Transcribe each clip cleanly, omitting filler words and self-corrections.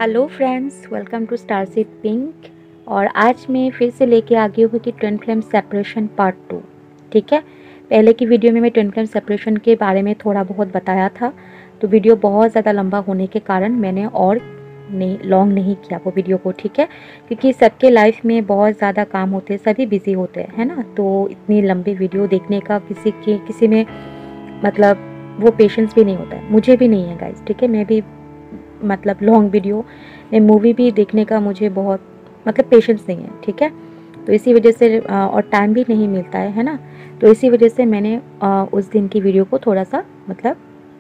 Hello friends, welcome to Starseed Pink. और आज मैं फिर से लेके आ गई हूँ कि ट्विन फ्लेम सेपरेशन पार्ट 2। ठीक है, पहले की वीडियो में मैं ट्विन फ्लेम सेपरेशन के बारे में थोड़ा बहुत बताया था, तो वीडियो बहुत ज़्यादा लंबा होने के कारण मैंने और नहीं लॉन्ग नहीं किया वो वीडियो को। ठीक है, क्योंकि सबके लाइफ में बहुत ज़्यादा काम होते हैं, सभी बिजी होते हैं, है ना। तो इतनी लंबी वीडियो देखने का किसी में मतलब वो पेशेंस भी नहीं होता है, मुझे भी नहीं है गाइस। ठीक है, मैं भी मतलब लॉन्ग वीडियो में मूवी भी देखने का मुझे बहुत मतलब पेशेंस नहीं है। ठीक है, तो इसी वजह से और टाइम भी नहीं मिलता है ना। तो इसी वजह से मैंने उस दिन की वीडियो को थोड़ा सा मतलब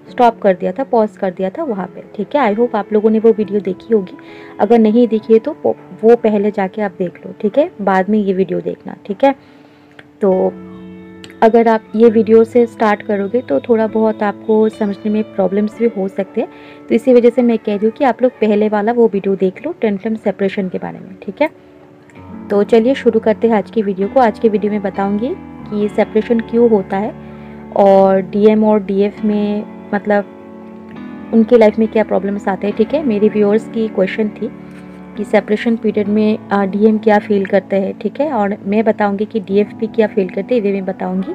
स्टॉप कर दिया था, पॉज कर दिया था वहाँ पे। ठीक है, आई होप आप लोगों ने वो वीडियो देखी होगी। अगर नहीं देखी है तो वो पहले जाके आप देख लो। ठीक है, बाद में ये वीडियो देखना। ठीक है, तो अगर आप ये वीडियो से स्टार्ट करोगे तो थोड़ा बहुत आपको समझने में प्रॉब्लम्स भी हो सकते हैं। तो इसी वजह से मैं कह रही हूँ कि आप लोग पहले वाला वो वीडियो देख लो ट्विन फ्लेम सेपरेशन के बारे में। ठीक है, तो चलिए शुरू करते हैं आज की वीडियो को। आज की वीडियो में बताऊंगी कि सेपरेशन क्यों होता है और डीएम और डीएफ में मतलब उनके लाइफ में क्या प्रॉब्लम्स आते हैं। ठीक है, मेरी व्यूअर्स की क्वेश्चन थी कि सेपरेशन पीरियड में डीएम क्या फील करते हैं। ठीक है, और मैं बताऊंगी कि डीएफ भी क्या फील करते हैं, वे मैं बताऊंगी।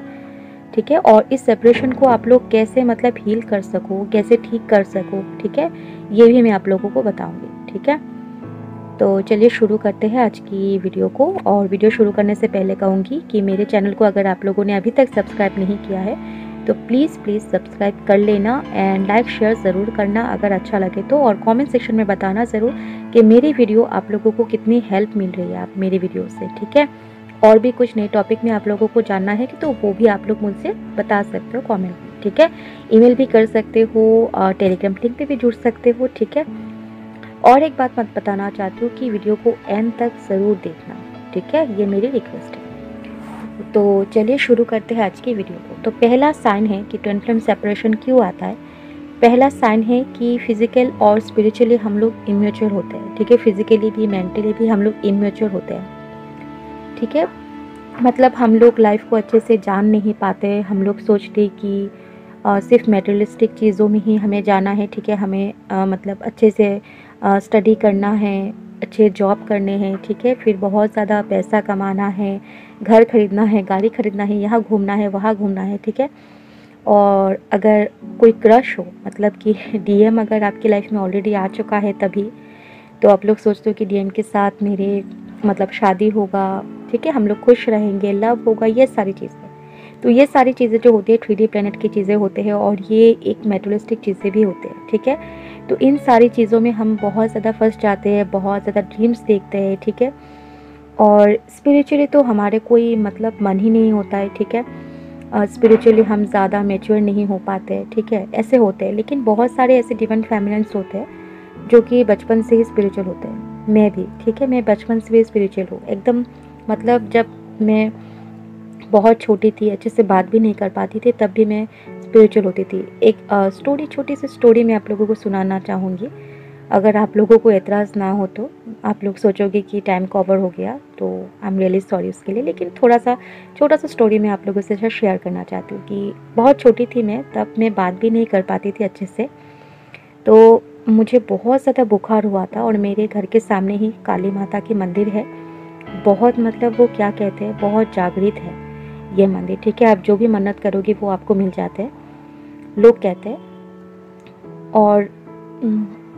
ठीक है, और इस सेपरेशन को आप लोग कैसे मतलब हील कर सको, कैसे ठीक कर सको। ठीक है, ये भी मैं आप लोगों को बताऊंगी। ठीक है, तो चलिए शुरू करते हैं आज की वीडियो को। और वीडियो शुरू करने से पहले कहूँगी कि मेरे चैनल को अगर आप लोगों ने अभी तक सब्सक्राइब नहीं किया है तो प्लीज़ सब्सक्राइब कर लेना एंड लाइक शेयर ज़रूर करना अगर अच्छा लगे तो। और कमेंट सेक्शन में बताना ज़रूर कि मेरी वीडियो आप लोगों को कितनी हेल्प मिल रही है आप मेरी वीडियो से। ठीक है, और भी कुछ नए टॉपिक में आप लोगों को जानना है कि तो वो भी आप लोग मुझसे बता सकते हो कमेंट में। ठीक है, ईमेल भी कर सकते हो, टेलीग्राम लिंक पे भी जुड़ सकते हो। ठीक है, और एक बात मत बताना चाहती हूँ कि वीडियो को एंड तक ज़रूर देखना। ठीक है, ये मेरी रिक्वेस्ट है। तो चलिए शुरू करते हैं आज की वीडियो को। तो पहला साइन है कि ट्विन फ्लेम सेपरेशन क्यों आता है। पहला साइन है कि फिजिकल और स्पिरिचुअली हम लोग इमेच्योर होते हैं। ठीक है, फिजिकली भी मेंटली भी हम लोग इमेच्योर होते हैं। ठीक है, मतलब हम लोग लाइफ को अच्छे से जान नहीं पाते। हम लोग सोचते कि सिर्फ मटेरियलिस्टिक चीज़ों में ही हमें जाना है। ठीक है, हमें मतलब अच्छे से स्टडी करना है, अच्छे जॉब करने हैं। ठीक है, फिर बहुत ज़्यादा पैसा कमाना है, घर खरीदना है, गाड़ी खरीदना है, यहाँ घूमना है, वहाँ घूमना है। ठीक है, और अगर कोई क्रश हो मतलब कि डीएम अगर आपकी लाइफ में ऑलरेडी आ चुका है तभी तो आप लोग सोचते हो कि डीएम के साथ मेरे मतलब शादी होगा। ठीक है, हम लोग खुश रहेंगे, लव होगा, ये सारी चीज़ें। तो ये सारी चीज़ें जो होती है 3D प्लैनेट की चीज़ें होते हैं और ये एक मेटेरियलिस्टिक चीज़ें भी होते हैं। ठीक है, तो इन सारी चीज़ों में हम बहुत ज़्यादा फंस जाते हैं, बहुत ज़्यादा ड्रीम्स देखते हैं। ठीक है, और स्पिरिचुअली तो हमारे कोई मतलब मन ही नहीं होता है। ठीक है, स्पिरिचुअली हम ज़्यादा मैच्योर नहीं हो पाते। ठीक है, ऐसे होते हैं। लेकिन बहुत सारे ऐसे डिवाइन फेमिनिन्स होते हैं जो कि बचपन से ही स्पिरिचुअल होते हैं। मैं भी, ठीक है, मैं बचपन से भी स्पिरिचुअल हूँ एकदम। मतलब जब मैं बहुत छोटी थी, अच्छे से बात भी नहीं कर पाती थी, तब भी मैं स्पिरिचुअल होती थी। एक स्टोरी, छोटी सी स्टोरी मैं आप लोगों को सुनाना चाहूँगी। अगर आप लोगों को एतराज़ ना हो तो आप लोग सोचोगे कि टाइम कवर हो गया, तो आई एम रियली सॉरी उसके लिए। लेकिन थोड़ा सा छोटा सा स्टोरी मैं आप लोगों से शेयर करना चाहती हूँ कि बहुत छोटी थी मैं, तब मैं बात भी नहीं कर पाती थी अच्छे से। तो मुझे बहुत ज़्यादा बुखार हुआ था और मेरे घर के सामने ही काली माता की मंदिर है। बहुत मतलब वो क्या कहते हैं, बहुत जागृत है ये मंदिर। ठीक है, आप जो भी मन्नत करोगे वो आपको मिल जाते हैं, लोग कहते हैं। और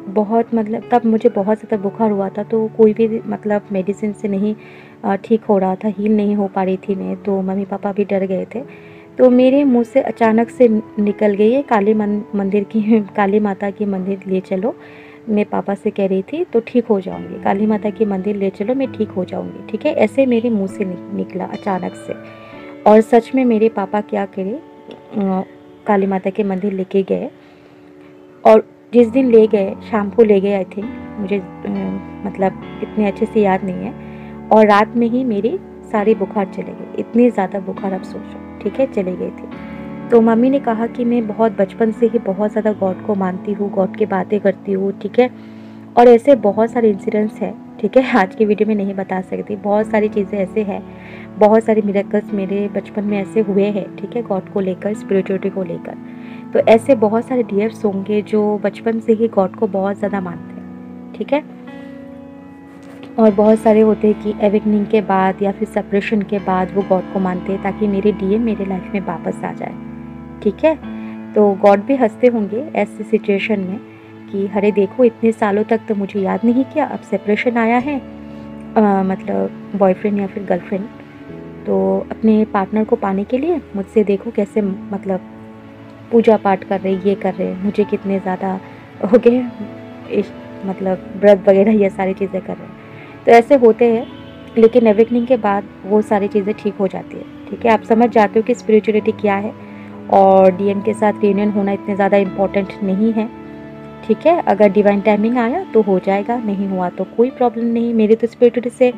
बहुत मतलब तब मुझे बहुत ज़्यादा बुखार हुआ था, तो कोई भी मतलब मेडिसिन से नहीं ठीक हो रहा था, हील नहीं हो पा रही थी मैं। तो मम्मी पापा भी डर गए थे। तो मेरे मुंह से अचानक से निकल गई है मंदिर की काली माता की मंदिर ले चलो। मैं पापा से कह रही थी तो ठीक हो जाऊंगी, काली माता की मंदिर ले चलो, मैं ठीक हो जाऊंगी। ठीक है, ऐसे मेरे मुंह से निकला अचानक से। और सच में मेरे पापा क्या करे, काली माता के मंदिर लेके गए। और जिस दिन ले गए, शाम को ले गए आई थिंक, मुझे मतलब इतने अच्छे से याद नहीं है। और रात में ही मेरी सारी बुखार चले गए, इतनी ज़्यादा बुखार आप सोचो। ठीक है, चले गई थी। तो मम्मी ने कहा कि मैं बहुत बचपन से ही बहुत ज़्यादा गॉड को मानती हूँ, गॉड की बातें करती हूँ। ठीक है, और ऐसे बहुत सारे इंसिडेंट्स हैं। ठीक है, आज की वीडियो में नहीं बता सकती, बहुत सारी चीज़ें ऐसे हैं, बहुत सारे मिरेकल्स मेरे बचपन में ऐसे हुए हैं। ठीक है, गॉड को लेकर, स्पिरिचुअलिटी को लेकर। तो ऐसे बहुत सारे डीएफ्स होंगे जो बचपन से ही गॉड को बहुत ज़्यादा मानते हैं। ठीक है। और बहुत सारे होते हैं कि एवेकनिंग के बाद या फिर सेपरेशन के बाद वो गॉड को मानते हैं ताकि मेरी डीएम मेरे लाइफ में वापस आ जाए, ठीक है। तो गॉड भी हंसते होंगे ऐसी सिचुएशन में कि अरे देखो इतने सालों तक तो मुझे याद नहीं किया, अब सेपरेशन आया है, मतलब बॉयफ्रेंड या फिर गर्लफ्रेंड, तो अपने पार्टनर को पाने के लिए मुझसे देखो कैसे मतलब पूजा पाठ कर रहे, ये कर रहे, मुझे कितने ज़्यादा हो गए मतलब व्रत वगैरह ये सारी चीज़ें कर रहे हैं। तो ऐसे होते हैं, लेकिन एवेकनिंग के बाद वो सारी चीज़ें ठीक हो जाती है, ठीक है। आप समझ जाते हो कि स्पिरिचुअलिटी क्या है और डीएम के साथ रियूनियन होना इतने ज़्यादा इम्पोर्टेंट नहीं है, ठीक है। अगर डिवाइन टाइमिंग आया तो हो जाएगा, नहीं हुआ तो कोई प्रॉब्लम नहीं। मेरी तो स्पिरिचुअलिटी से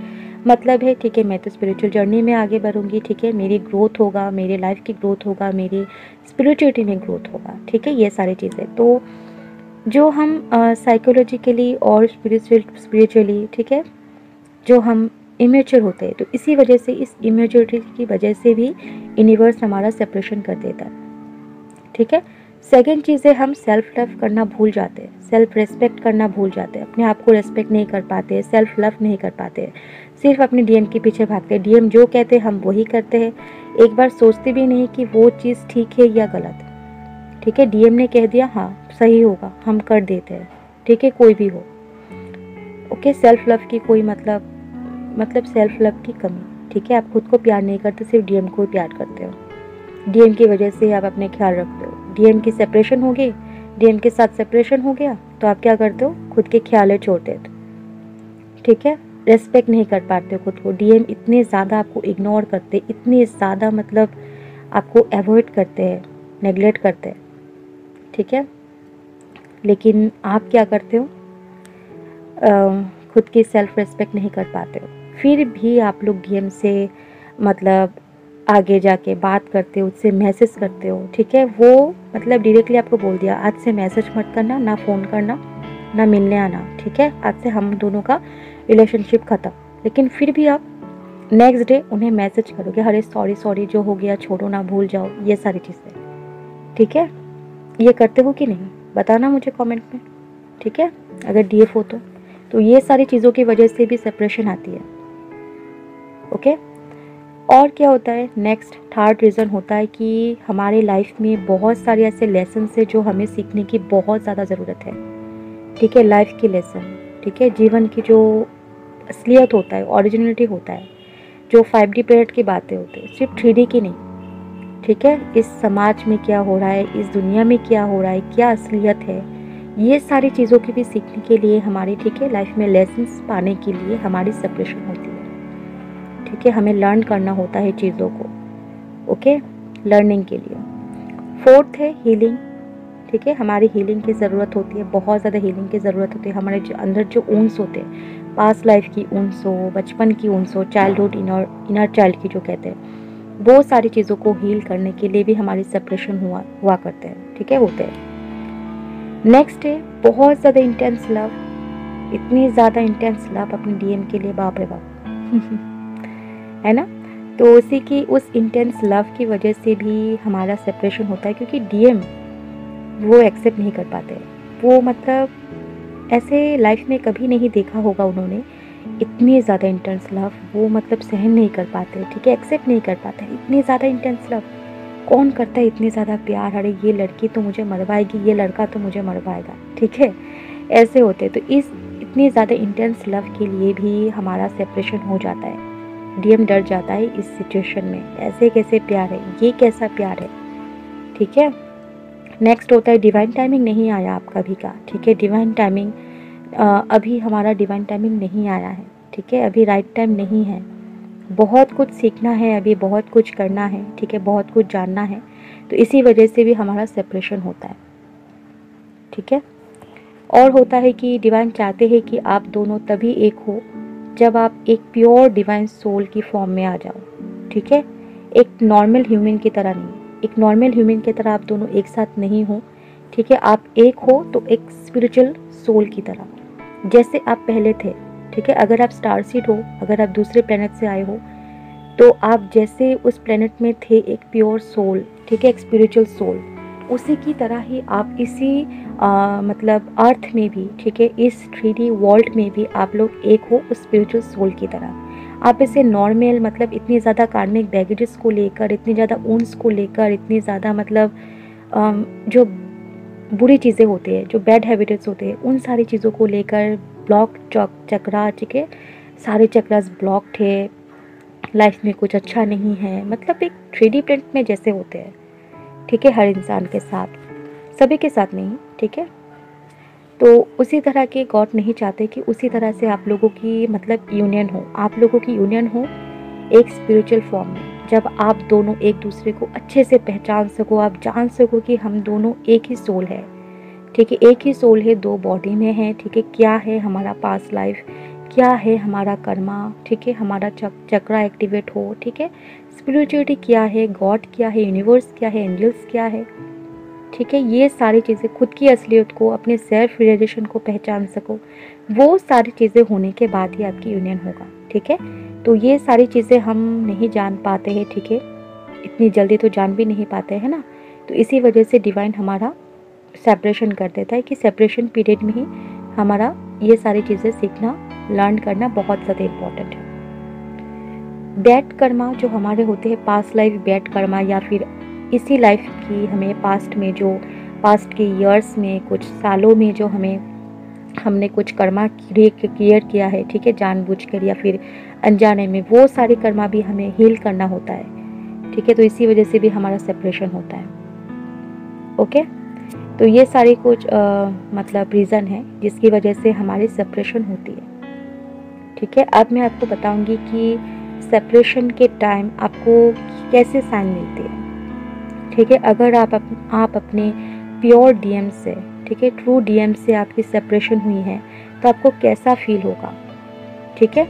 मतलब है, ठीक है, मैं तो स्पिरिचुअल जर्नी में आगे बढ़ूंगी, ठीक है। मेरी ग्रोथ होगा, मेरे लाइफ की ग्रोथ होगा, मेरी स्पिरिचुअलिटी में ग्रोथ होगा, ठीक है। ये सारी चीज़ें तो जो हम साइकोलॉजिकली और स्पिरिचुअली, ठीक है, जो हम इमेच्योर होते हैं, तो इसी वजह से, इस इमेच्योरिटी की वजह से भी यूनिवर्स हमारा सेपरेशन कर देता है, ठीक है। सेकेंड चीज़ है, हम सेल्फ लव करना भूल जाते हैं, सेल्फ रेस्पेक्ट करना भूल जाते हैं, अपने आप को रेस्पेक्ट नहीं कर पाते, सेल्फ लव नहीं कर पाते, सिर्फ अपने डीएम के पीछे भागते हैं। डीएम जो कहते हैं हम वही करते हैं, एक बार सोचते भी नहीं कि वो चीज़ ठीक है या गलत है, ठीक है। डीएम ने कह दिया हाँ सही होगा, हम कर देते हैं, ठीक है, कोई भी हो, ओके। सेल्फ लव की कोई मतलब सेल्फ लव की कमी, ठीक है। आप खुद को प्यार नहीं करते, सिर्फ डीएम को ही प्यार करते हो, डीएम की वजह से आप अपने ख्याल रखते हो। डीएम की सेपरेशन हो गई, डीएम के साथ सेपरेशन हो गया, तो आप क्या करते हो, खुद के ख्याल छोड़ देते हो, ठीक है। रेस्पेक्ट नहीं कर पाते हो खुद को, डीएम इतने ज़्यादा आपको इग्नोर करते, इतने ज़्यादा मतलब आपको अवॉइड करते हैं, नेगलेक्ट करते हैं, ठीक है। लेकिन आप क्या करते हो, खुद की सेल्फ रेस्पेक्ट नहीं कर पाते हो, फिर भी आप लोग डीएम से मतलब आगे जाके बात करते हो, उससे मैसेज करते हो, ठीक है। वो मतलब डायरेक्टली आपको बोल दिया आज से मैसेज मत करना, ना फ़ोन करना, ना मिलने आना, ठीक है, आज से हम दोनों का रिलेशनशिप ख़त्म। लेकिन फिर भी आप नेक्स्ट डे उन्हें मैसेज करोगे, अरे सॉरी सॉरी जो हो गया छोड़ो ना, भूल जाओ, ये सारी चीज़ें, ठीक है। ये करते हो कि नहीं, बताना मुझे कमेंट में, ठीक है, अगर डीएफ हो तो ये सारी चीज़ों की वजह से भी सेपरेशन आती है, ओके। और क्या होता है, नेक्स्ट थर्ड रीज़न होता है कि हमारे लाइफ में बहुत सारे ऐसे लेसन है जो हमें सीखने की बहुत ज़्यादा ज़रूरत है, ठीक है। लाइफ की लेसन, ठीक है, जीवन की जो असलियत होता है, ओरिजिनलिटी होता है, जो 5D प्लेनेट की बातें होती है, सिर्फ 3D की नहीं, ठीक है। इस समाज में क्या हो रहा है, इस दुनिया में क्या हो रहा है, क्या असलियत है, ये सारी चीज़ों की भी सीखने के लिए हमारी, ठीक है, लाइफ में लेसन्स पाने के लिए हमारी सेपरेशन होती है, ठीक है। हमें लर्न करना होता है चीज़ों को, ओके, लर्निंग के लिए। फोर्थ है हीलिंग, ठीक है, हमारी हीलिंग की ज़रूरत होती है, बहुत ज़्यादा हीलिंग की ज़रूरत होती है। हमारे जो अंदर जो ऊंस होते हैं, पास्ट लाइफ की ऊंस हो, बचपन की ऊंस हो, चाइल्डहुड इनर चाइल्ड की जो कहते हैं, वो सारी चीज़ों को हील करने के लिए भी हमारी सेपरेशन हुआ करते हैं, ठीक है, होते हैं। नेक्स्ट है बहुत ज़्यादा इंटेंस लव, इतनी ज़्यादा इंटेंस लव अपने डीएम के लिए, बाप रे बाप है ना। तो उसी की उस इंटेंस लव की वजह से भी हमारा सेपरेशन होता है, क्योंकि डीएम वो एक्सेप्ट नहीं कर पाते, वो मतलब ऐसे लाइफ में कभी नहीं देखा होगा उन्होंने इतनी ज़्यादा इंटेंस लव, वो मतलब सहन नहीं कर पाते, ठीक है, एक्सेप्ट नहीं कर पाते इतनी ज़्यादा इंटेंस लव। कौन करता है इतनी ज़्यादा प्यार, अरे ये लड़की तो मुझे मरवाएगी, ये लड़का तो मुझे मरवाएगा, ठीक है, ऐसे होते। तो इस इतनी ज़्यादा इंटेंस लव के लिए भी हमारा सेपरेशन हो जाता है, डीएम डर जाता है इस सिचुएशन में, ऐसे कैसे प्यार है, ये कैसा प्यार है, ठीक है। नेक्स्ट होता है डिवाइन टाइमिंग नहीं आया आप कभी का, ठीक है, डिवाइन टाइमिंग अभी हमारा डिवाइन टाइमिंग नहीं आया है, ठीक है, अभी राइट टाइम नहीं है, बहुत कुछ सीखना है, अभी बहुत कुछ करना है, ठीक है, बहुत कुछ जानना है, तो इसी वजह से भी हमारा सेपरेशन होता है, ठीक है। और होता है कि डिवाइन चाहते हैं कि आप दोनों तभी एक हो जब आप एक प्योर डिवाइन सोल की फॉर्म में आ जाओ, ठीक है, एक नॉर्मल ह्यूमन की तरह नहीं, एक नॉर्मल ह्यूमन की तरह आप दोनों एक साथ नहीं हो, ठीक है, आप एक हो तो एक स्पिरिचुअल सोल की तरह जैसे आप पहले थे, ठीक है। अगर आप स्टार सीड हो, अगर आप दूसरे प्लेनेट से आए हो, तो आप जैसे उस प्लेनेट में थे एक प्योर सोल, ठीक है, एक स्पिरिचुअल सोल, उसी की तरह ही आप इसी मतलब अर्थ में भी, ठीक है, इस 3D वर्ल्ड में भी आप लोग एक हो उस स्पिरिचुअल सोल की तरह। आप इसे नॉर्मल मतलब इतनी ज़्यादा कार्मिक बैगेजेस को लेकर, इतनी ज़्यादा ऊन्स को लेकर, इतनी ज़्यादा मतलब जो बुरी चीज़ें होती है, जो बैड हैबिट्स होते हैं, उन सारी चीज़ों को लेकर ब्लॉक चक्रा, ठीक है, सारे चक्रास ब्लॉक थे, लाइफ में कुछ अच्छा नहीं है, मतलब एक 3D प्रिंट में जैसे होते हैं, ठीक है, हर इंसान के साथ, सभी के साथ नहीं, ठीक है। तो उसी तरह के गॉड नहीं चाहते कि उसी तरह से आप लोगों की मतलब यूनियन हो, आप लोगों की यूनियन हो एक स्पिरिचुअल फॉर्म में, जब आप दोनों एक दूसरे को अच्छे से पहचान सको, आप जान सको कि हम दोनों एक ही सोल है, ठीक है, एक ही सोल है, दो बॉडी में है, ठीक है, क्या है हमारा पास्ट लाइफ, क्या है हमारा कर्मा, ठीक है, हमारा चक्रा एक्टिवेट हो, ठीक है, स्पिरिचुअलिटी क्या है, गॉड क्या है, यूनिवर्स क्या है, एंजल्स क्या है, ठीक है, ये सारी चीज़ें, खुद की असलियत को, अपने सेल्फ रियलाइजेशन को पहचान सको, वो सारी चीज़ें होने के बाद ही आपकी यूनियन होगा, ठीक है। तो ये सारी चीज़ें हम नहीं जान पाते हैं, ठीक है, इतनी जल्दी तो जान भी नहीं पाते हैं ना। तो इसी वजह से डिवाइन हमारा सेपरेशन कर देता है कि सेपरेशन पीरियड में ही हमारा ये सारी चीज़ें सीखना, लर्न करना बहुत ज़्यादा इम्पोर्टेंट है। बैड कर्मा जो हमारे होते हैं, पास्ट लाइफ बैड कर्मा, या फिर इसी लाइफ की हमें पास्ट में जो पास्ट के ईयर्स में, कुछ सालों में जो हमने कुछ कर्मा क्रिएट किया है, ठीक है, जानबूझकर या फिर अनजाने में, वो सारे कर्मा भी हमें हील करना होता है, ठीक है। तो इसी वजह से भी हमारा सेपरेशन होता है। ओके, तो ये सारी कुछ मतलब रीज़न है जिसकी वजह से हमारी सेपरेशन होती है, ठीक है। अब मैं आपको बताऊंगी कि सेपरेशन के टाइम आपको कैसे साइन मिलती है, ठीक है। अगर आप अपने प्योर डीएम से, ठीक है, ट्रू डीएम से आपकी सेपरेशन हुई है तो आपको कैसा फील होगा, ठीक है।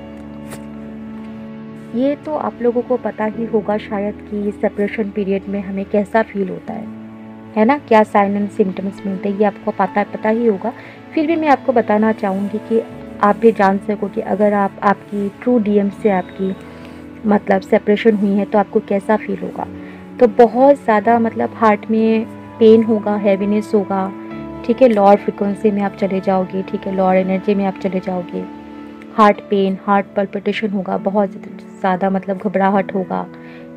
ये तो आप लोगों को पता ही होगा शायद कि सेपरेशन पीरियड में हमें कैसा फील होता है ना, क्या साइन एंड सिम्टम्स मिलते हैं, ये आपको पता ही होगा। फिर भी मैं आपको बताना चाहूँगी कि आप भी जान सको कि अगर आपकी ट्रू डीएम से आपकी मतलब सेपरेशन हुई है तो आपको कैसा फील होगा। तो बहुत ज़्यादा मतलब हार्ट में पेन होगा, हैवीनेस होगा, ठीक है, लोअर फ्रिक्वेंसी में आप चले जाओगे, ठीक है, लोअर एनर्जी में आप चले जाओगे, हार्ट पेन, हार्ट पल्पिटेशन होगा, बहुत ज़्यादा मतलब घबराहट होगा,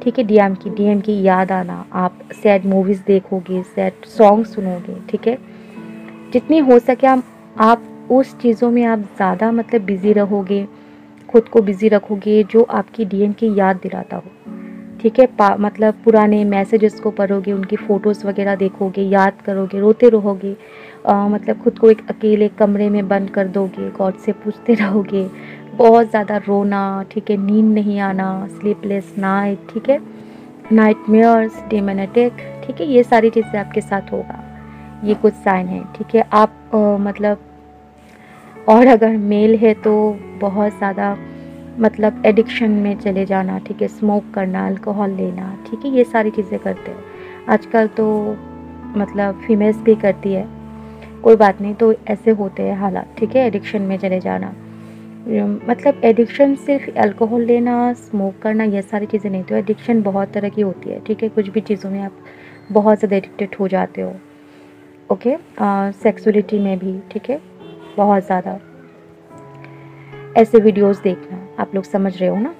ठीक है, डीएम की याद आना, आप सैड मूवीज़ देखोगे, सैड सॉन्ग सुनोगे, ठीक है, जितनी हो सके आप उस चीज़ों में आप ज़्यादा मतलब बिज़ी रहोगे, खुद को बिज़ी रखोगे जो आपकी डीएम की याद दिलाता हो, ठीक है। मतलब पुराने मैसेजेस को पढ़ोगे, उनकी फ़ोटोज़ वगैरह देखोगे, याद करोगे, रोते रहोगे, मतलब खुद को एक अकेले कमरे में बंद कर दोगे, गॉड से पूछते रहोगे, बहुत ज़्यादा रोना, ठीक है, नींद नहीं आना, स्लीपलेस नाइट, ठीक है, नाइटमेयर्स, डेमन अटैक, ठीक है, ये सारी चीज़ें आपके साथ होगा। ये कुछ साइन है, ठीक है। आप मतलब और अगर मेल है तो बहुत ज़्यादा मतलब एडिक्शन में चले जाना, ठीक है, स्मोक करना, अल्कोहल लेना, ठीक है, ये सारी चीज़ें करते हैं आजकल तो, मतलब फीमेल्स भी करती है, कोई बात नहीं, तो ऐसे होते हैं हालात, ठीक है, एडिक्शन में चले जाना, मतलब एडिक्शन सिर्फ अल्कोहल लेना, स्मोक करना, ये सारी चीज़ें नहीं, तो एडिक्शन बहुत तरह की होती है, ठीक है, कुछ भी चीज़ों में आप बहुत ज़्यादा एडिक्टेड हो जाते हो, ओके, सेक्सुअलिटी में भी, ठीक है, बहुत ज़्यादा ऐसे वीडियोस देखना, आप लोग समझ रहे हो ना,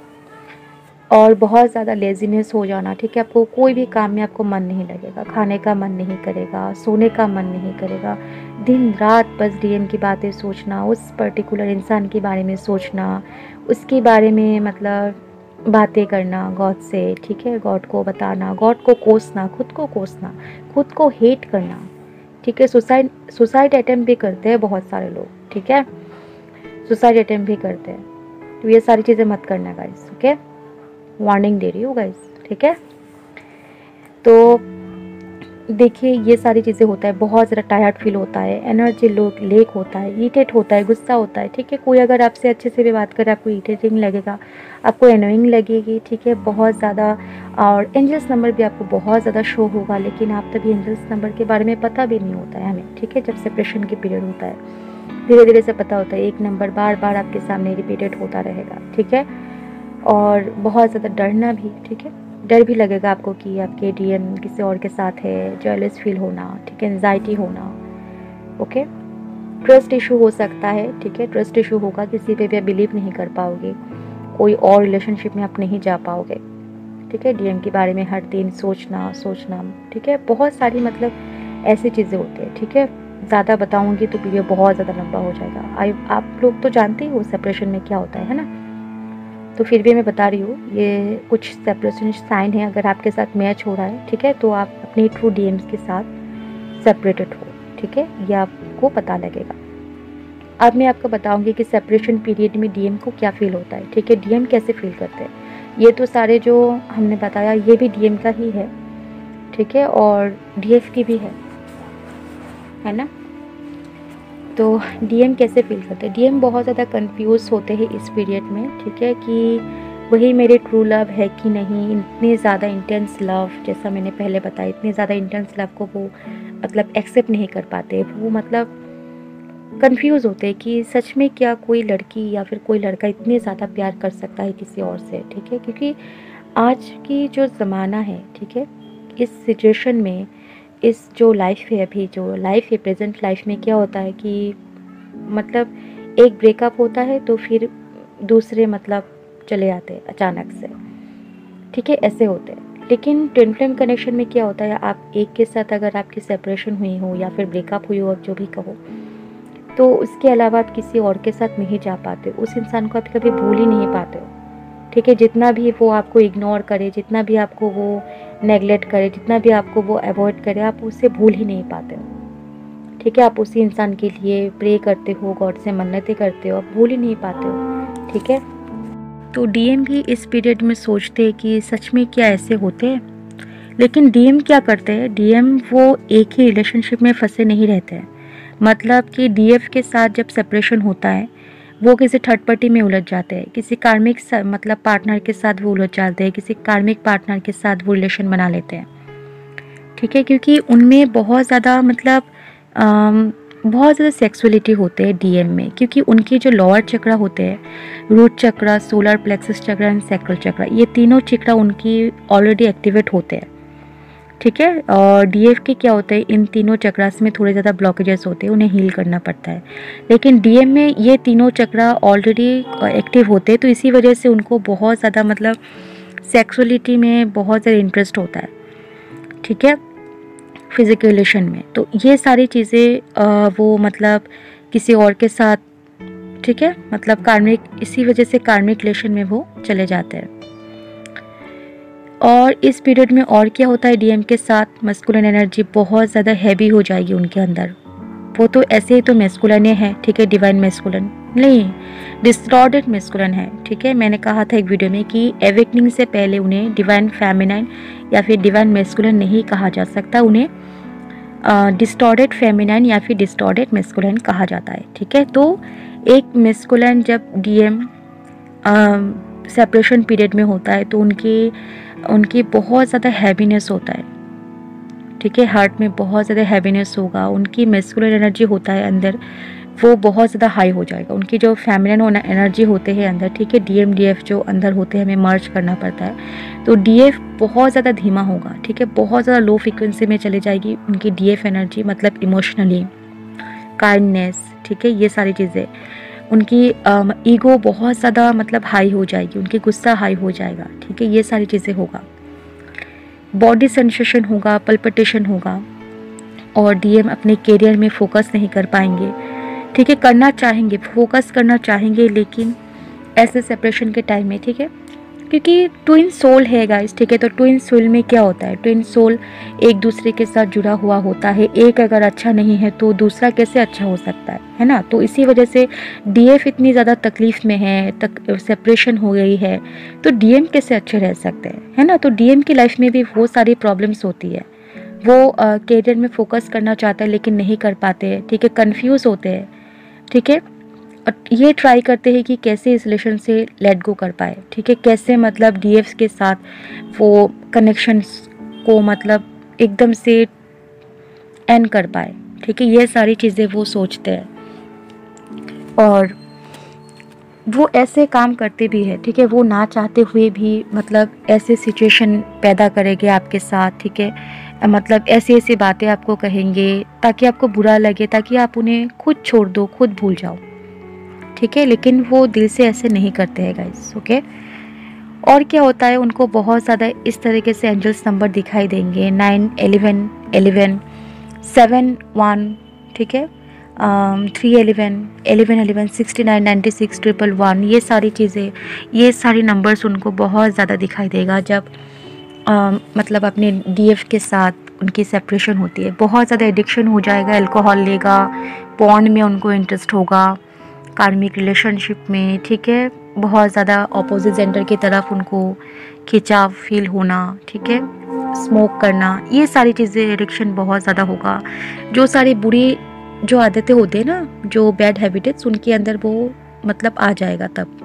और बहुत ज़्यादा लेज़ीनेस हो जाना, ठीक है, आपको कोई भी काम में आपको मन नहीं लगेगा, खाने का मन नहीं करेगा, सोने का मन नहीं करेगा, दिन रात बस डीएम की बातें सोचना, उस पर्टिकुलर इंसान के बारे में सोचना, उसके बारे में मतलब बातें करना गॉड से, ठीक है, गॉड को बताना, गॉड को कोसना, खुद को हेट करना, ठीक है, सुसाइड अटेम्प्ट भी करते हैं बहुत सारे लोग, ठीक है, सुसाइड अटेम्प्ट भी करते हैं, तो ये सारी चीज़ें मत करना गाइस, ओके, वार्निंग दे रही हूँ गाइस, ठीक है। तो देखिए ये सारी चीज़ें होता है, बहुत ज़्यादा टायर्ड फील होता है, एनर्जी लेक होता है, इरिटेट होता है, गुस्सा होता है, ठीक है, कोई अगर आपसे अच्छे से भी बात करे आपको इरिटेटिंग लगेगा, आपको एनोइंग लगेगी, ठीक है, बहुत ज़्यादा, और एंजल्स नंबर भी आपको बहुत ज़्यादा शो होगा, लेकिन आप तभी एंजल्स नंबर के बारे में पता भी नहीं होता है हमें, ठीक है, जब सेपरेशन की पीरियड होता है, धीरे धीरे से पता होता है, एक नंबर बार बार आपके सामने रिपीटेड होता रहेगा, ठीक है, और बहुत ज़्यादा डरना भी, ठीक है, डर भी लगेगा आपको कि आपके डीएम किसी और के साथ है, जेलस फील होना, ठीक है, एंजाइटी होना, ओके। ट्रस्ट इशू हो सकता है, ठीक है, ट्रस्ट इशू होगा, किसी पे भी आप बिलीव नहीं कर पाओगे, कोई और रिलेशनशिप में आप नहीं जा पाओगे, ठीक है। डीएम के बारे में हर दिन सोचना, ठीक है, बहुत सारी मतलब ऐसी चीज़ें होती है, ठीक है। ज़्यादा बताऊंगी तो वीडियो बहुत ज़्यादा लंबा हो जाएगा। आप लोग तो जानते ही हो सेपरेशन में क्या होता है ना, तो फिर भी मैं बता रही हूँ, ये कुछ सेपरेशन साइन है। अगर आपके साथ मैच हो रहा है, ठीक है, तो आप अपने ट्रू डीएम्स के साथ सेपरेटेड हो, ठीक है, ये आपको पता लगेगा। अब मैं आपको बताऊंगी कि सेपरेशन पीरियड में डीएम को क्या फील होता है, ठीक है, डीएम कैसे फील करते हैं। ये तो सारे जो हमने बताया ये भी डीएम का ही है, ठीक है, और डीएफ की भी है ना। तो डीएम कैसे फील करते हैं, डीएम बहुत ज़्यादा कंफ्यूज होते हैं इस पीरियड में, ठीक है, कि वही मेरे ट्रू लव है कि नहीं। इतनी ज़्यादा इंटेंस लव, जैसा मैंने पहले बताया, इतनी ज़्यादा इंटेंस लव को वो मतलब एक्सेप्ट नहीं कर पाते, वो मतलब कंफ्यूज होते हैं कि सच में क्या कोई लड़की या फिर कोई लड़का इतने ज़्यादा प्यार कर सकता है किसी और से, ठीक है। क्योंकि आज की जो ज़माना है, ठीक है, इस सिचुएशन में, इस जो लाइफ है, अभी जो लाइफ है प्रेजेंट लाइफ में, क्या होता है कि मतलब एक ब्रेकअप होता है तो फिर दूसरे मतलब चले आते हैं अचानक से, ठीक है, ऐसे होते हैं। लेकिन ट्विन फ्लेम कनेक्शन में क्या होता है, आप एक के साथ अगर आपकी सेपरेशन हुई हो या फिर ब्रेकअप हुई हो, आप जो भी कहो, तो उसके अलावा आप किसी और के साथ नहीं जा पाते, उस इंसान को आप कभी भूल ही नहीं पाते हो, ठीक है। जितना भी वो आपको इग्नोर करे, जितना भी आपको वो नेगलेक्ट करे, जितना भी आपको वो अवॉइड करे, आप उससे भूल ही नहीं पाते हो, ठीक है। आप उसी इंसान के लिए प्रे करते हो, गॉड से मन्नतें करते हो, आप भूल ही नहीं पाते हो, ठीक है। तो डीएम भी इस पीरियड में सोचते हैं कि सच में क्या ऐसे होते हैं। लेकिन डीएम क्या करते हैं, डीएम वो एक ही रिलेशनशिप में फंसे नहीं रहते हैं। मतलब कि डीएफ के साथ जब सेपरेशन होता है, वो किसी थर्ड पार्टी में उलझ जाते हैं, किसी कार्मिक मतलब पार्टनर के साथ वो उलझ जाते हैं, किसी कार्मिक पार्टनर के साथ वो रिलेशन बना लेते हैं, ठीक है। क्योंकि उनमें बहुत ज़्यादा मतलब बहुत ज़्यादा सेक्सुअलिटी होते हैं डीएम में, क्योंकि उनके जो लोअर चक्रा होते हैं, root chakra, solar plexus chakra and sacral chakra, ये तीनों चक्रा उनकी ऑलरेडी एक्टिवेट होते हैं, ठीक है। और डीएफ के क्या होते हैं, इन तीनों चक्रास में थोड़े ज़्यादा ब्लॉकेजेस होते हैं, उन्हें हील करना पड़ता है। लेकिन डीएम में ये तीनों चक्रा ऑलरेडी एक्टिव होते हैं, तो इसी वजह से उनको बहुत ज़्यादा मतलब सेक्सुअलिटी में बहुत ज़्यादा इंटरेस्ट होता है, ठीक है, फिजिकल रिलेशन में। तो ये सारी चीज़ें वो मतलब किसी और के साथ, ठीक है, मतलब कार्मिक, इसी वजह से कार्मिक रिलेशन में वो चले जाते हैं। और इस पीरियड में और क्या होता है, डीएम के साथ मस्कुलिन एनर्जी बहुत ज़्यादा हैवी हो जाएगी उनके अंदर। वो तो ऐसे ही तो मैस्कुलिन है, ठीक है, डिवाइन मैस्कुलिन नहीं, डिस्टॉर्टेड मैस्कुलिन है, ठीक है। मैंने कहा था एक वीडियो में कि एवेकनिंग से पहले उन्हें डिवाइन फेमिनाइन या फिर डिवाइन मैस्कुलिन नहीं कहा जा सकता, उन्हें डिस्टॉर्टेड फेमिनाइन या फिर डिस्टॉर्टेड मैस्कुलिन कहा जाता है, ठीक है। तो एक मैस्कुलिन जब डीएम सेपरेशन पीरियड में होता है तो उनकी बहुत ज़्यादा हैवीनेस होता है, ठीक है, हार्ट में बहुत ज़्यादा हैवीनेस होगा, उनकी मैस्कुलिन एनर्जी होता है अंदर, वो बहुत ज़्यादा हाई हो जाएगा। उनकी जो फेमिनिन एनर्जी होते हैं अंदर, ठीक है, डीएम डीएफ जो अंदर होते हैं, हमें मर्ज करना पड़ता है, तो डीएफ बहुत ज़्यादा धीमा होगा, ठीक है, बहुत ज़्यादा लो फ्रिक्वेंसी में चली जाएगी उनकी डीएफ एनर्जी, मतलब इमोशनली, काइंडनेस, ठीक है, ये सारी चीज़ें। उनकी ईगो बहुत ज़्यादा मतलब हाई हो जाएगी, उनकी गुस्सा हाई हो जाएगा, ठीक है, ये सारी चीज़ें होगा। बॉडी सेंसेशन होगा, पल्पिटेशन होगा, और डीएम अपने करियर में फोकस नहीं कर पाएंगे, ठीक है, करना चाहेंगे, फोकस करना चाहेंगे, लेकिन ऐसे सेपरेशन के टाइम में, ठीक है, क्योंकि ट्विन सोल है गाइस, ठीक है। तो ट्विन सोल में क्या होता है, ट्विन सोल एक दूसरे के साथ जुड़ा हुआ होता है, एक अगर अच्छा नहीं है तो दूसरा कैसे अच्छा हो सकता है ना। तो इसी वजह से डीएफ इतनी ज़्यादा तकलीफ़ में है, सेपरेशन हो गई है, तो डीएम कैसे अच्छे रह सकते हैं, है ना। तो डीएम की लाइफ में भी वो सारी प्रॉब्लम्स होती है, वो करियर में फोकस करना चाहता है लेकिन नहीं कर पाते हैं, ठीक है, कन्फ्यूज़ होते हैं, ठीक है। ये ट्राई करते हैं कि कैसे इस रिलेशन से लेट गो कर पाए, ठीक है, कैसे मतलब डीएफ के साथ वो कनेक्शंस को मतलब एकदम से एंड कर पाए, ठीक है, ये सारी चीज़ें वो सोचते हैं। और वो ऐसे काम करते भी है, ठीक है, वो ना चाहते हुए भी मतलब ऐसे सिचुएशन पैदा करेंगे आपके साथ, ठीक है, मतलब ऐसी ऐसी बातें आपको कहेंगे ताकि आपको बुरा लगे, ताकि आप उन्हें खुद छोड़ दो, खुद भूल जाओ, ठीक है, लेकिन वो दिल से ऐसे नहीं करते हैं गाइस, ओके। और क्या होता है, उनको बहुत ज़्यादा इस तरीके से एंजल्स नंबर दिखाई देंगे, 9, 11, 11, 7, 1, ठीक है, 3, 11, 11, 11, 69, 96, 111, ये सारी चीज़ें, ये सारी नंबर्स उनको बहुत ज़्यादा दिखाई देगा जब मतलब अपने डीएफ के साथ उनकी सेपरेशन होती है। बहुत ज़्यादा एडिक्शन हो जाएगा, अल्कोहल लेगा, पॉर्न में उनको इंटरेस्ट होगा, कार्मिक रिलेशनशिप में, ठीक है, बहुत ज़्यादा ऑपोजिट जेंडर की तरफ उनको खिंचाव फील होना, ठीक है, स्मोक करना, ये सारी चीज़ें, एडिक्शन बहुत ज़्यादा होगा। जो सारी बुरी जो आदतें होती है ना, जो बैड हैबिट्स, उनके अंदर वो मतलब आ जाएगा। तब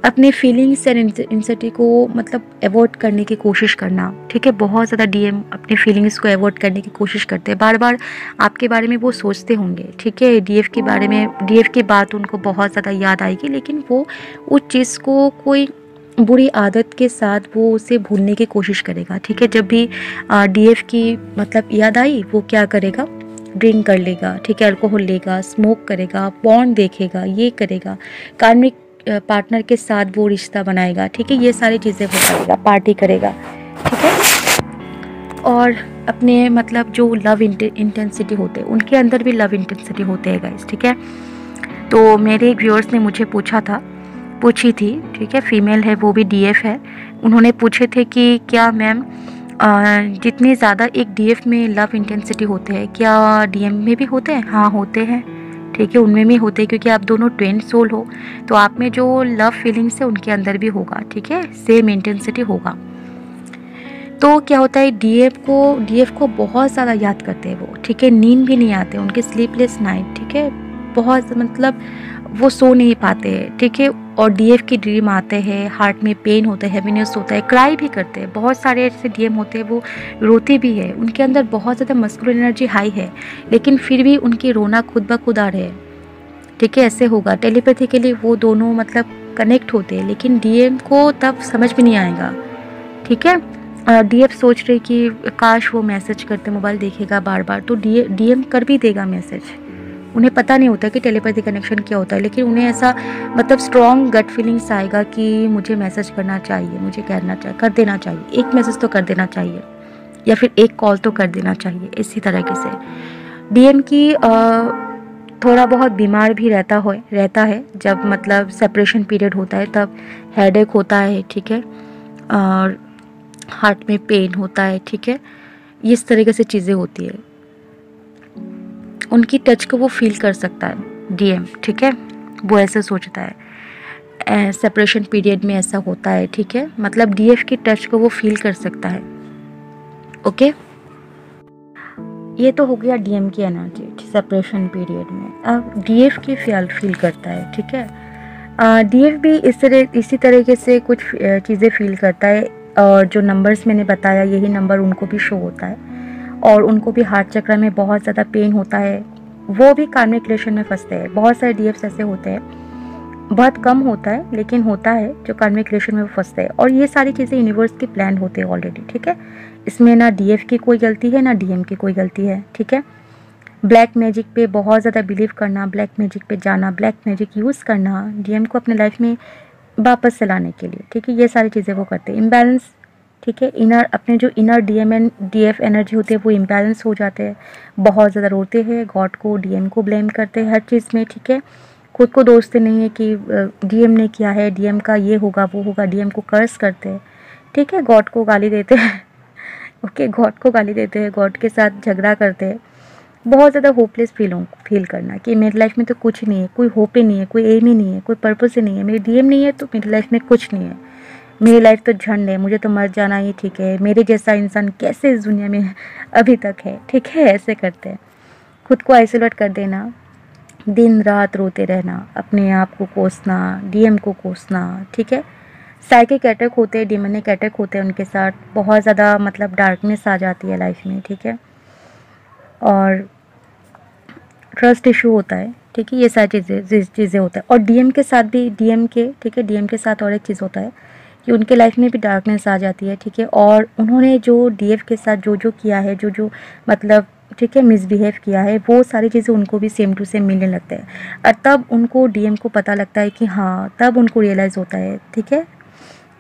अपने फीलिंग्स एंड इंसिटी को मतलब अवॉइड करने की कोशिश करना, ठीक है, बहुत ज़्यादा डीएम अपने फीलिंग्स को अवॉइड करने की कोशिश करते हैं, बार बार आपके बारे में वो सोचते होंगे, ठीक है, डीएफ के बारे में, डीएफ की बात उनको बहुत ज़्यादा याद आएगी, लेकिन वो उस चीज़ को कोई बुरी आदत के साथ वो उसे भूलने की कोशिश करेगा, ठीक है। जब भी डीएफ की मतलब याद आई, वो क्या करेगा, ड्रिंक कर लेगा, ठीक है, अल्कोहल लेगा, स्मोक करेगा, पॉर्न देखेगा, ये करेगा, कार्मिक पार्टनर के साथ वो रिश्ता बनाएगा, ठीक है, ये सारी चीज़ें वो करेगा, पार्टी करेगा, ठीक है। और अपने मतलब जो लव इंटेंसिटी होते हैं, उनके अंदर भी लव इंटेंसिटी होते हैं गाइस, ठीक है। तो मेरे एक व्यूअर्स ने मुझे पूछी थी, ठीक है, फीमेल है, वो भी डीएफ है, उन्होंने पूछे थे कि क्या मैम जितने ज़्यादा एक डीएफ में लव इंटेंसिटी होते हैं, क्या डीएम में भी होते हैं? हाँ, होते हैं, ठीक है, उनमें भी होते हैं, क्योंकि आप दोनों ट्विन सोल हो, तो आप में जो लव फीलिंग्स है उनके अंदर भी होगा, ठीक है, सेम इंटेंसिटी होगा। तो क्या होता है, डीएफ को बहुत ज़्यादा याद करते हैं वो, ठीक है, नींद भी नहीं आते, उनके स्लीपलेस नाइट, ठीक है, बहुत मतलब वो सो नहीं पाते हैं, ठीक है, और डीएफ की ड्रीम आते हैं, हार्ट में पेन होता है, हैवीनेस होता है, क्राई भी करते हैं, बहुत सारे ऐसे डीएम होते हैं वो रोते भी है, उनके अंदर बहुत ज़्यादा मस्कुलिन एनर्जी हाई है, लेकिन फिर भी उनकी रोना खुद ब खुद आ रहे हैं, ठीक है, ऐसे होगा। टेलीपैथिकली वो दोनों मतलब कनेक्ट होते हैं, लेकिन डीएम को तब समझ में नहीं आएगा, ठीक है। डीएफ सोच रहे कि काश वो मैसेज करते, मोबाइल देखेगा बार बार, तो डीएम कर भी देगा मैसेज, उन्हें पता नहीं होता कि टेलीपैथी कनेक्शन क्या होता है, लेकिन उन्हें ऐसा मतलब स्ट्रॉन्ग गट फीलिंग्स आएगा कि मुझे मैसेज करना चाहिए, मुझे कर देना चाहिए, एक मैसेज तो कर देना चाहिए, या फिर एक कॉल तो कर देना चाहिए, इसी तरीके से। डीएम की थोड़ा बहुत बीमार भी रहता है जब मतलब सेपरेशन पीरियड होता है, तब हेडेक होता है, ठीक है, और हार्ट में पेन होता है, ठीक है, इस तरीके से चीज़ें होती है। उनकी टच को वो फील कर सकता है डीएम, ठीक है, वो ऐसे सोचता है, सेपरेशन पीरियड में ऐसा होता है, ठीक है, मतलब डीएफ की टच को वो फील कर सकता है, ओके। ये तो हो गया डीएम की एनर्जी सेपरेशन पीरियड में। अब डीएफ की फील करता है, ठीक है, डीएफ भी इसी तरीके से कुछ चीज़ें फील करता है, और जो नंबर्स मैंने बताया, यही नंबर उनको भी शो होता है, और उनको भी हार्ट चक्र में बहुत ज़्यादा पेन होता है, वो भी कार्मिक रिलेशन में फंसते हैं। बहुत सारे डीएफ्स ऐसे होते हैं, बहुत कम होता है लेकिन होता है, जो कार्मिक रिलेशन में वो फंसते हैं, और ये सारी चीज़ें यूनिवर्स की प्लान होते हैं ऑलरेडी, ठीक है, इसमें ना डीएफ की कोई गलती है ना डीएम की कोई गलती है, ठीक है। ब्लैक मैजिक पे बहुत ज़्यादा बिलीव करना, ब्लैक मैजिक पे जाना, ब्लैक मैजिक यूज़ करना डीएम को अपने लाइफ में वापस से लाने के लिए, ठीक है, ये सारी चीज़ें वो करते हैं। इम्बैलेंस, ठीक है, अपने जो inner DM and DF energy होती है वो इम्बैलेंस हो जाते हैं, बहुत ज़्यादा रोते हैं, गॉड को डीएम को ब्लेम करते हैं हर चीज़ में, ठीक है, खुद को दोषते नहीं है कि डीएम ने किया है, डीएम का ये होगा वो होगा, डीएम को कर्स करते हैं, ठीक है, गॉड को गाली देते हैं ओके, गॉड को गाली देते हैं, गॉड के साथ झगड़ा करते हैं, बहुत ज़्यादा होपलेस फील करना कि मेरी लाइफ में तो कुछ नहीं है, कोई होप ही नहीं है, कोई एम ही नहीं है, कोई पर्पस ही नहीं है, मेरी डीएम नहीं है तो मेरी लाइफ में कुछ नहीं है, मेरी लाइफ तो झंड है, मुझे तो मर जाना ही ठीक है, मेरे जैसा इंसान कैसे इस दुनिया में अभी तक है, ठीक है, ऐसे करते हैं। खुद को आइसोलेट कर देना, दिन रात रोते रहना, अपने आप को कोसना, डीएम को कोसना, ठीक है। साइकिक अटैक होते हैं, डिमोनिक अटैक होते हैं उनके साथ, बहुत ज़्यादा मतलब डार्कनेस आ जाती है लाइफ में, ठीक है, और ट्रस्ट इशू होता है, ठीक है, ये सारी चीज़ें होता है। और डीएम के साथ भी, डीएम के, ठीक है, डीएम के साथ और एक चीज़ होता है कि उनके लाइफ में भी डार्कनेस आ जाती है, ठीक है, और उन्होंने जो डीएफ के साथ जो जो किया है, जो जो मतलब, ठीक है, मिसबिहेव किया है, वो सारी चीज़ें उनको भी सेम टू सेम मिलने लगता है। और तब उनको, डीएम को पता लगता है कि हाँ, तब उनको रियलाइज़ होता है, ठीक है,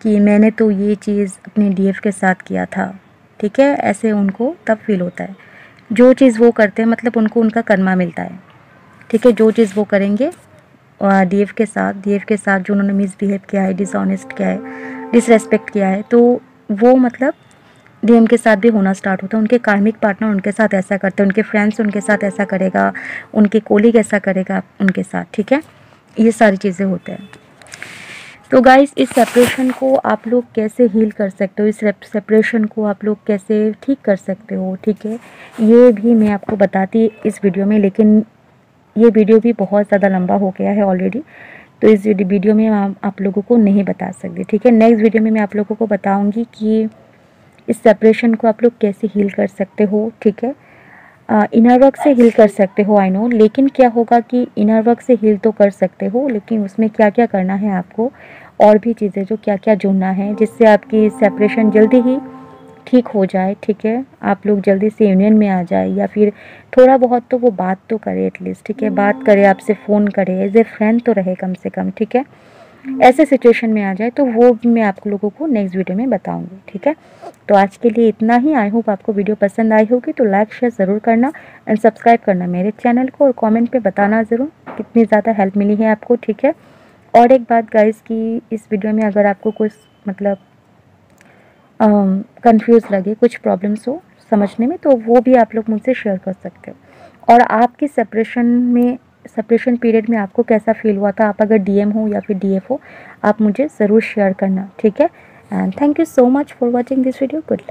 कि मैंने तो ये चीज़ अपने डीएफ के साथ किया था, ठीक है, ऐसे उनको तब फील होता है। जो चीज़ वो करते हैं मतलब उनको उनका कर्मा मिलता है, ठीक है, जो चीज़ वो करेंगे डीएफ के साथ जो उन्होंने मिसबिहेव किया है, डिसऑनेस्ट किया है, डिसरेस्पेक्ट किया है, तो वो मतलब डीएम के साथ भी होना स्टार्ट होता है। उनके कार्मिक पार्टनर उनके साथ ऐसा करते हैं, उनके फ्रेंड्स उनके साथ ऐसा करेगा, उनके कोलीग ऐसा करेगा उनके साथ, ठीक है, ये सारी चीज़ें होते हैं। तो गाइस, इस सेपरेशन को आप लोग कैसे हील कर सकते हो, इस सेपरेशन को आप लोग कैसे ठीक कर सकते हो, ठीक है, ये भी मैं आपको बताती इस वीडियो में, लेकिन ये वीडियो भी बहुत ज़्यादा लंबा हो गया है ऑलरेडी, तो इस वीडियो में आप लोगों को नहीं बता सकती, ठीक है। नेक्स्ट वीडियो में मैं आप लोगों को बताऊंगी कि इस सेपरेशन को आप लोग कैसे हील कर सकते हो, ठीक है। इनर वर्क से हील कर सकते हो, आई नो, लेकिन क्या होगा कि इनर वर्क से हील तो कर सकते हो, लेकिन उसमें क्या क्या करना है आपको, और भी चीज़ें जो क्या क्या जुड़ना है, जिससे आपकी सेपरेशन जल्दी ही ठीक हो जाए, ठीक है, आप लोग जल्दी से यूनियन में आ जाए, या फिर थोड़ा बहुत तो वो बात तो करे एटलीस्ट, ठीक है, बात करे, आपसे फ़ोन करे, एज ए फ्रेंड तो रहे कम से कम, ठीक है, ऐसे सिचुएशन में आ जाए, तो वो मैं आप लोगों को नेक्स्ट वीडियो में बताऊंगी, ठीक है। तो आज के लिए इतना ही। आई होप आपको वीडियो पसंद आई होगी, तो लाइक शेयर ज़रूर करना एंड सब्सक्राइब करना मेरे चैनल को, और कमेंट पे बताना ज़रूर कितनी ज़्यादा हेल्प मिली है आपको, ठीक है। और एक बात गाइस, कि इस वीडियो में अगर आपको कुछ मतलब कंफ्यूज लगे, कुछ प्रॉब्लम्स हो समझने में, तो वो भी आप लोग मुझसे शेयर कर सकते हो। और आपकी सेपरेशन पीरियड में आपको कैसा फील हुआ था, आप अगर डीएम हो या फिर डीएफ हो, आप मुझे ज़रूर शेयर करना, ठीक है। And thank you so much for watching this video. Good luck.